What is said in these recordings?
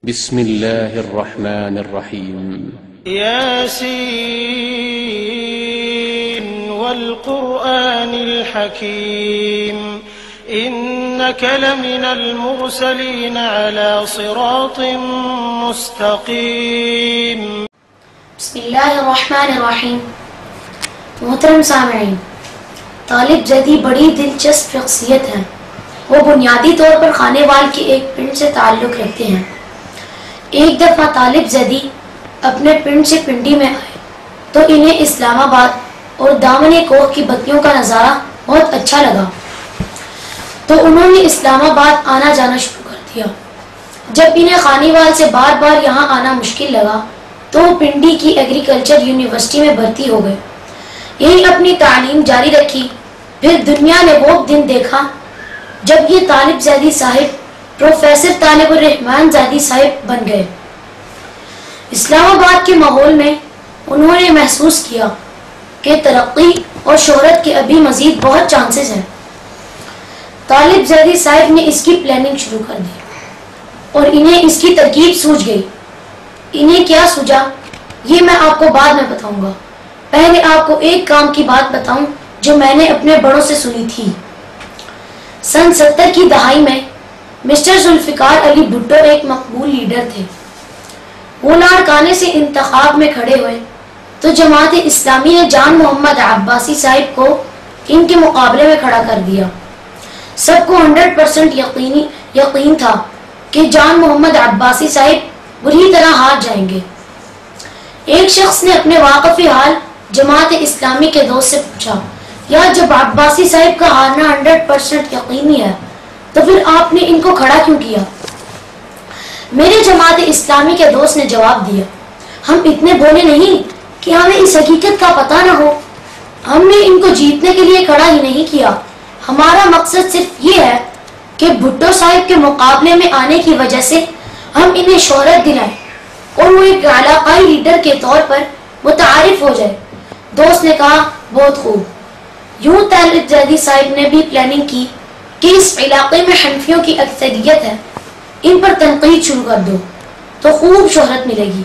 بسم الله الرحمن الرحيم ياسين والقرآن الحكيم إنك لمن المرسلين على صراط مستقيم بسم اللہ الرحمن الرحیم۔ محترم سامعین، طالب زیدی بڑی دلچسپ شخصیت ہے۔ وہ بنیادی طور پر خانے وال کی ایک پنڈ سے تعلق رکھتے ہیں۔ ایک دفعہ طالب زیدی اپنے پنڈ سے پنڈی میں آئے تو انہیں اسلام آباد اور دامن کوہ کی بتیوں کا نظارہ بہت اچھا لگا، تو انہوں نے اسلام آباد آنا جانا شروع کر دیا۔ جب انہیں خانے وال سے بار بار یہاں آنا مشکل لگا تو وہ پنڈی کی ایگریکلچر یونیورسٹی میں بھرتی ہو گئے۔ یہی اپنی تعلیم جاری رکھی۔ پھر دنیا نے وہ دن دیکھا جب یہ طالب زیدی صاحب پروفیسر طالب الرحمان زیدی صاحب بن گئے۔ اسلام آباد کے ماحول میں انہوں نے محسوس کیا کہ ترقی اور شہرت کے ابھی مزید بہت چانسز ہیں۔ طالب زیدی صاحب نے اس کی پلاننگ شروع کر دی اور انہیں اس کی ترکیب سوجھ گئی۔ انہیں کیا سوجا یہ میں آپ کو بعد میں بتاؤں گا۔ پہلے آپ کو ایک کام کی بات بتاؤں جو میں نے اپنے بڑوں سے سنی تھی۔ سن 70 کی دہائی میں مسٹر ذوالفقار علی بھٹو ایک مقبول لیڈر تھے۔ وہ لاڑکانے سے انتخاب میں کھڑے ہوئے تو جماعت اسلامی نے جان محمد عباسی صاحب کو ان کے مقابلے میں کھڑا کر دیا۔ سب کو 100% یقین تھا کہ جان محمد عباسی صاحب بری طرح ہار جائیں گے۔ ایک شخص نے اپنے واقف حال جماعت اسلامی کے دوست سے پوچھا، یار جب عباسی صاحب کا ہارنا 100% یقینی ہے تو پھر آپ نے ان کو کھڑا کیوں کیا؟ میرے جماعت اسلامی کے دوست نے جواب دیا، ہم اتنے بولے نہیں کہ ہمیں اس حقیقت کا پتہ نہ ہو۔ ہم نے ان کو جیتنے کے لیے کھڑا ہی نہیں کیا۔ ہمارا مقصد صرف یہ ہے کہ بھٹو صاحب کے مقابلے میں آنے کی وجہ سے ہم انہیں شہرت دلائیں اور وہ ایک علاقائی لیڈر کے طور پر متعارف ہو جائے۔ دوست نے کہا، بہت خوب۔ یوں طالب زیدی صاحب نے بھی پلاننگ کی کہ اس علاقے میں حنفیوں کی اکثریت ہے، ان پر تنقید شروع کر دو تو خوب شہرت ملے گی۔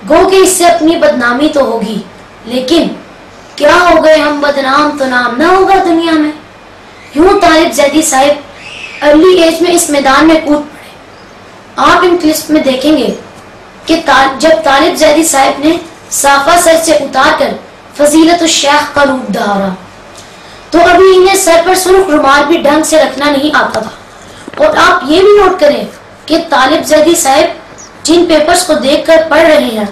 گو کہ اس سے اپنی بدنامی تو ہوگی، لیکن کیا ہو گئے ہم بدنام تو نام نہ ہوگا دنیا میں۔ یوں طالب زیدی صاحب ارلی ایج میں اس میدان میں کود پڑے۔ آپ ان کلپس میں دیکھیں گے کہ جب طالب زیدی صاحب نے صافہ سر سے اتار کر فضیلت الشیخ کا روپ دھارا تو ابھی انہیں سر پر سرخ رومال بھی ڈھنگ سے رکھنا نہیں آتا تھا۔ اور آپ یہ بھی نوٹ کریں کہ طالب زیدی صاحب جن پیپرز کو دیکھ کر پڑھ رہے ہیں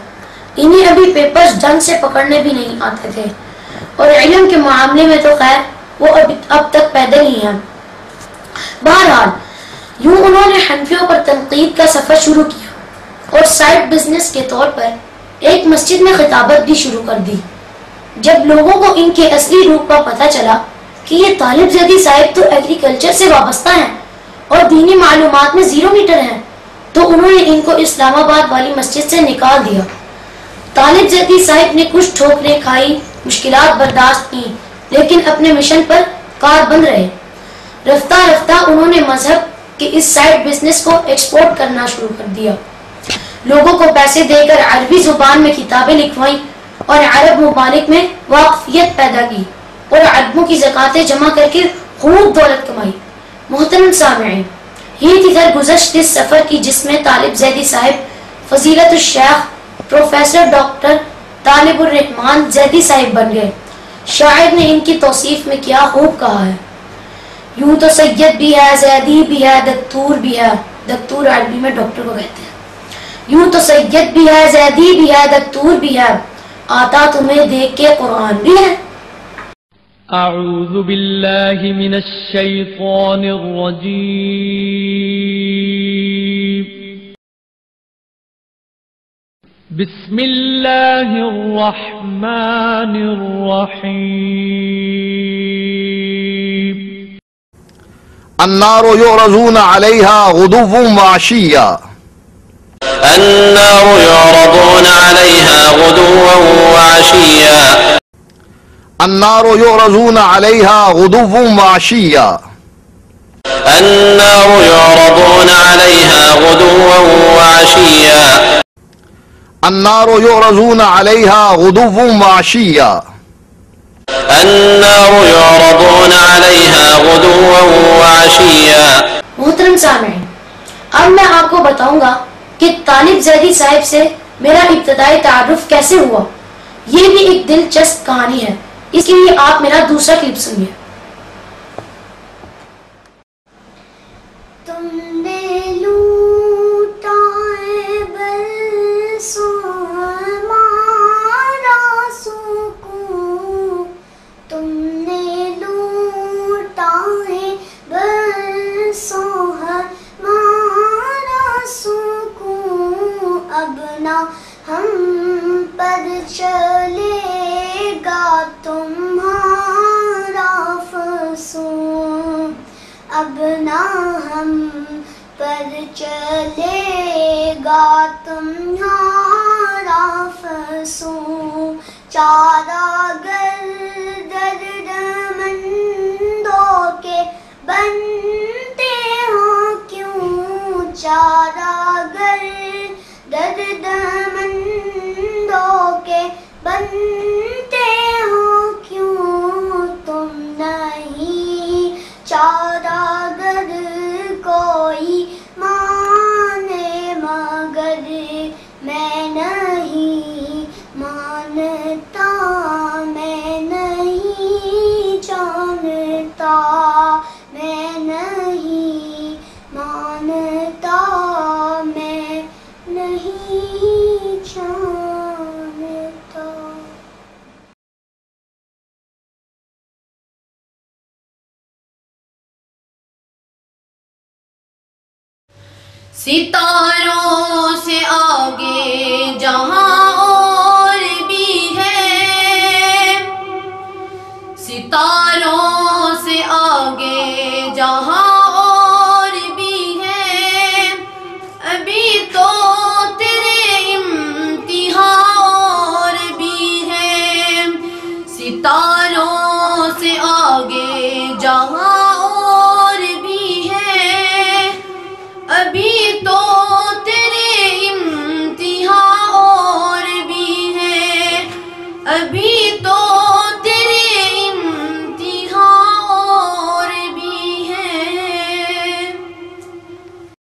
انہیں ابھی پیپرز ڈھنگ سے پکڑنے بھی نہیں آتے تھے، اور علم کے معاملے میں تو خیر وہ اب تک پیدل ہی ہیں۔ بہرحال یوں انہوں نے حنفیوں پر تنقید کا سفر شروع کیا اور سائیڈ بزنس کے طور پر ایک مسجد میں خطابت بھی شروع کر دی۔ جب لوگوں کو ان کے اصلی روپ کا پتہ چلا کہ یہ طالب زیدی صاحب تو ایگریکلچر سے وابستہ ہیں اور دینی معلومات میں 0 میٹر ہیں تو انہوں نے ان کو اسلام آباد والی مسجد سے نکال دیا۔ طالب زیدی صاحب نے کچھ ٹھوکریں کھائی، مشکلات برداشت کی، لیکن اپنے مشن پر کاربند رہے۔ رفتہ رفتہ انہوں نے مذہب کے اس سائیڈ بزنس کو ایکسپورٹ کرنا شروع کر دیا۔ لوگوں کو پیسے دے کر عربی زبان میں کتابیں لکھوائیں اور عرب ممالک میں واقفیت پیدا کی اور عربوں کی زکاتیں جمع کر کے خوب دولت کمائی۔ محترم سامعین، یہ تھی درگزشت اس سفر کی جس میں طالب زیدی صاحب فضیلت الشیخ پروفیسر ڈاکٹر طالب الرحمان زیدی صاحب بن گئے۔ شاعر نے ان کی توصیف میں کیا خوب کہا ہے، یوں تو سید بھی ہے، زیدی بھی ہے، دکتور بھی ہے۔ دکتور عربی میں ڈاکٹر کو کہتے ہیں۔ یوں تو سید بھی ہے، زیدی بھی ہے، دکتور بھی ہے، آتا تمہیں دیکھ کے قرآن بھی ہے۔ اعوذ باللہ من الشیطان الرجیم، بسم اللہ الرحمن الرحیم۔ النار يعرضون عليها غدوا وعشيا النار يعرضون عليها غدوا وعشيا النار يعرضون عليها غدوا وعشيا النار يعرضون عليها غدوا وعشيا النار يعرضون عليها غدوا وعشيا النار يعرضون عليها غدوا وعشيا. محترم سامعین، اب میں آپ کو بتاؤں گا کہ طالب زیدی صاحب سے میرا ابتدائی تعارف کیسے ہوا. یہ بھی ایک دلچسپ کہانی ہے، اس کے لیے آپ میرا دوسرا کلپ سنیے. تم نے لوٹا ہے برسوں ہمارا سکون، تم نے لوٹا ہے برسوں ہمارا سکون، اب نہ ہم پر چلے گا تمہارا فسون، اب نہ ہم پر چلے گا تمہارا فسون. چارہ گر دردمندوں کے بنتے ہوں کیوں، چارہ گر دردمندوں کے بنتے ہوں کیوں، تم نہیں چارہ گر کوئی مانے مگر میں نہیں مانتا، میں نہیں جانتا، میں نہیں مانتا، میں نہیں جانتا. ستاروں سے آگے جہاں اور بھی ہے، ستاروں سے آگے جہاں اور بھی ہے، ابھی تو تیرے امتحان اور بھی ہے. ستاروں سے آگے جہاں